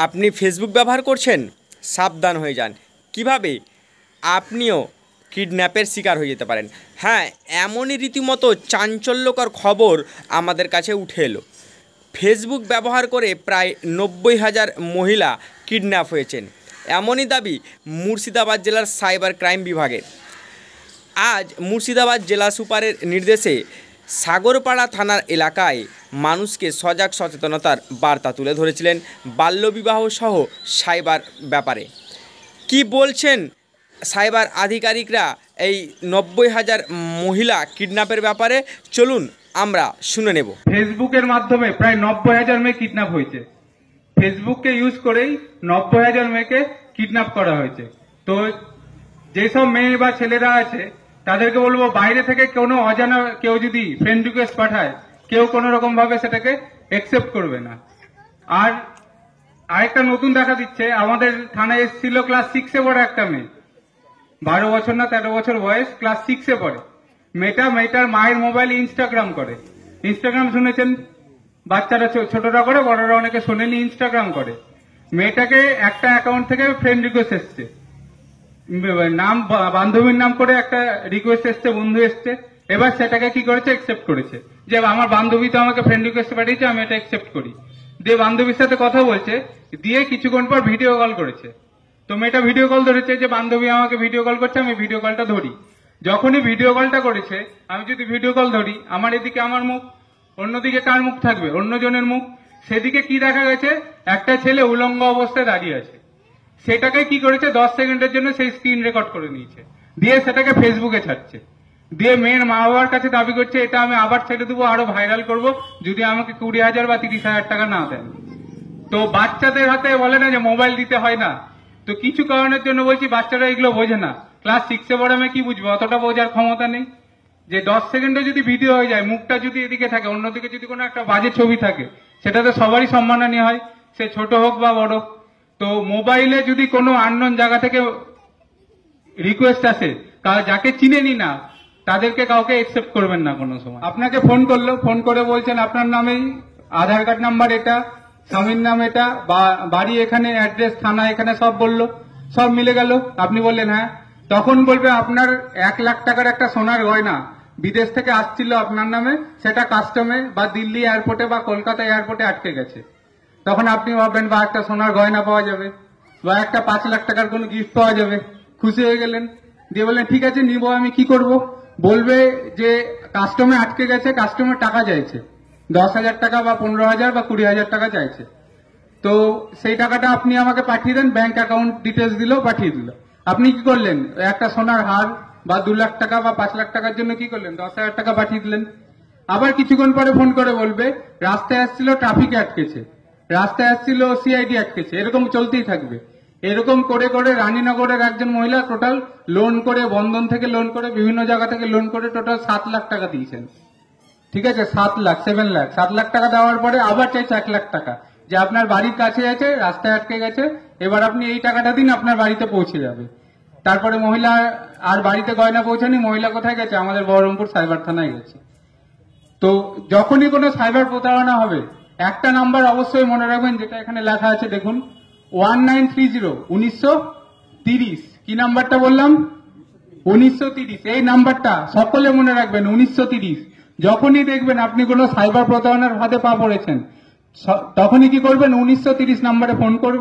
আপনি ফেসবুক ব্যবহার করছেন, সাবধান হয়ে যান। কিভাবে আপনিও কিডন্যাপের শিকার হয়ে যেতে পারেন। হ্যাঁ, এমনই রীতিমতো চাঞ্চল্যকর খবর আমাদের কাছে উঠে এলো। ফেসবুক ব্যবহার করে প্রায় 90,000 মহিলা কিডন্যাপ হয়েছেন, এমনই দাবি মুর্শিদাবাদ জেলার সাইবার ক্রাইম বিভাগের। আজ মুর্শিদাবাদ জেলা সুপারের নির্দেশে সাগরপাড়া থানার এলাকায় মানুষকে সজাগ সচেতনতার বার্তা তুলে ধরেছিলেন বাল্যবিবাহ সহ সাইবার ব্যাপারে। কি বলছেন সাইবার আধিকারিকরা এই 90,000 মহিলা কিডন্যাপের ব্যাপারে, চলুন আমরা শুনে নেব। ফেসবুকের মাধ্যমে প্রায় 90,000 মেয়ে কিডন্যাপ হয়েছে। ফেসবুককে ইউজ করেই 90,000 মেয়েকে কিডন্যাপ করা হয়েছে। তো যেসব মেয়ে বা ছেলেরা আছে তাদেরকে বলবো, বাইরে থেকে কোনো অজানা কেউ যদি ফ্রেন্ড রিকোয়েস্ট পাঠায়, কেউ কোনো রকম ভাবে সেটাকে একসেপ্ট করবে না। আর আরেকটা নতুন দেখা দিচ্ছে, আমাদের থানায় এসেছিল ক্লাস 6-এ পড়ে একটা মেয়ে, 12 বছর না 13 বছর বয়স, ক্লাস 6-এ পড়ে। মেয়েটার মায়ের মোবাইলে ইনস্টাগ্রাম করে। ইনস্টাগ্রাম শুনেছেন, বাচ্চারা ছোটরা করে, বড়রা অনেকে শোনেনি, ইনস্টাগ্রাম করে। মেয়েটাকে একটা অ্যাকাউন্ট থেকে ফ্রেন্ড রিকোয়েস্ট এসছে, নাম বান্ধবীর নাম করে একটা রিকোয়েস্ট এসছে, বন্ধু এসছে। এবার সেটাকে কি করেছে, একসেপ্ট করেছে, যে আমার বান্ধবী তো আমাকে ফ্রেন্ড রিকোয়েস্ট পাঠিয়েছে, আমি এটা একসেপ্ট করি। দিয়ে বান্ধবীর সাথে কথা বলছে, দিয়ে কিছুক্ষণ পর ভিডিও কল করেছে। তো মেয়েটা ভিডিও কল ধরেছে, যে বান্ধবী আমাকে ভিডিও কল করছে, আমি ভিডিও কলটা ধরি। যখনই ভিডিও কলটা করেছে, আমি যদি ভিডিও কল ধরি, আমার এদিকে আমার মুখ, অন্যদিকে কার মুখ থাকবে, অন্যজনের মুখ। সেদিকে কি দেখা গেছে, একটা ছেলে উলঙ্গ অবস্থায় দাঁড়িয়ে আছে। সেটাকে কি করেছে, 10 সেকেন্ডের জন্য সেই স্ক্রিন রেকর্ড করে নিয়েছে, দিয়ে সেটাকে ফেসবুকে ছাড়ছে। দিয়ে মেয়ের মা বাবার কাছে দাবি করছে, এটা আমি আবার ছেড়ে দেবো, আরো ভাইরাল করব, যদি আমাকে 20,000 বা 30,000 টাকা না দেন। তো বাচ্চাদের হাতে বলে না যে মোবাইল দিতে হয় না, তো কিছু কারণের জন্য বলছি বাচ্চারা এগুলো বোঝে না। ক্লাস 6-এ পড়ে আমি কি বুঝবো, অতটা বোঝার ক্ষমতা নেই। যে 10 সেকেন্ডে যদি ভিডিও হয়ে যায়, মুখটা যদি এদিকে থাকে, অন্যদিকে যদি কোনো একটা বাজে ছবি থাকে, সেটাতে সবারই সম্মানহানি হয়, সে ছোট হোক বা বড়। তো মোবাইলে যদি কোনো আননোন জায়গা থেকে রিকোয়েস্ট আসে, যাকে চিনেনি না, তাদেরকে কাউকে একসেপ্ট করবেন না কোনো সময়। আপনাকে ফোন করলো, ফোন করে বলছেন আপনার নামেই আধার কার্ড নাম্বার এটা, স্বামীর নাম এটা, বাড়ি এখানে, অ্যাড্রেস থানা এখানে, সব বললো, সব মিলে গেল। আপনি বললেন হ্যাঁ। তখন বলবে আপনার 1 লাখ টাকার একটা সোনার গয়না বিদেশ থেকে আসছিল আপনার নামে, সেটা কাস্টমে বা দিল্লি এয়ারপোর্টে বা কলকাতা এয়ারপোর্টে আটকে গেছে। তখন আপনি ভাববেন বা একটা সোনার গয়না পাওয়া যাবে, বা একটা 5 লাখ টাকার কোনো গিফট পাওয়া যাবে, খুশি হয়ে গেলেন। দিয়ে বললেন ঠিক আছে নিবো, আমি কি করব? বলবে যে কাস্টমে আটকে গেছে, কাস্টমের টাকা চাইছে, 10,000 টাকা বা 15,000 বা 20,000 টাকা চাইছে। তো সেই টাকাটা আপনি আমাকে পাঠিয়ে দেন, ব্যাংক অ্যাকাউন্ট ডিটেলস দিল, পাঠিয়ে দিল। আপনি কি করলেন, একটা সোনার হার বা 2 লাখ টাকা বা 5 লাখ টাকার জন্য কি করলেন, 10,000 টাকা পাঠিয়ে দিলেন। আবার কিছুক্ষণ পরে ফোন করে বলবে রাস্তায় আসছিল, ট্রাফিকে আটকেছে, রাস্তায় আসছিল, সিআইডি আটকেছে। এরকম চলতেই থাকবে। এরকম করে করে রানীনগরের একজন মহিলা টোটাল লোন করে, বন্ধন থেকে লোন করে, বিভিন্ন জায়গা থেকে লোন করে টোটাল 7 লাখ টাকা দিয়েছেন। ঠিক আছে, 7 লাখ, 7 লাখ, 7 লাখ টাকা দেওয়ার পরে আবার চাইছে 1 লাখ টাকা, যে আপনার বাড়ির কাছে আছে, রাস্তায় আটকে গেছে, এবার আপনি এই টাকাটা দিন, আপনার বাড়িতে পৌঁছে যাবে। তারপরে মহিলা আর বাড়িতে গয়না পৌঁছানি, মহিলা কোথায় গেছে, আমাদের বহরমপুর সাইবার থানায় গেছে। তো যখনই কোনো সাইবার প্রতারণা হবে, একটা নাম্বার অবশ্যই মনে রাখবেন, যেটা এখানে লেখা আছে দেখুন, 1930 1930। কি নাম্বারটা বললাম, 1930। এই নাম্বারটা সকলে মনে রাখবেন, 1930। যখনই দেখবেন আপনি কোনো সাইবার প্রতারণার ফাঁদে পা পড়েছেন, তখনই কি করবেন, 1930 নাম্বারে ফোন করবেন।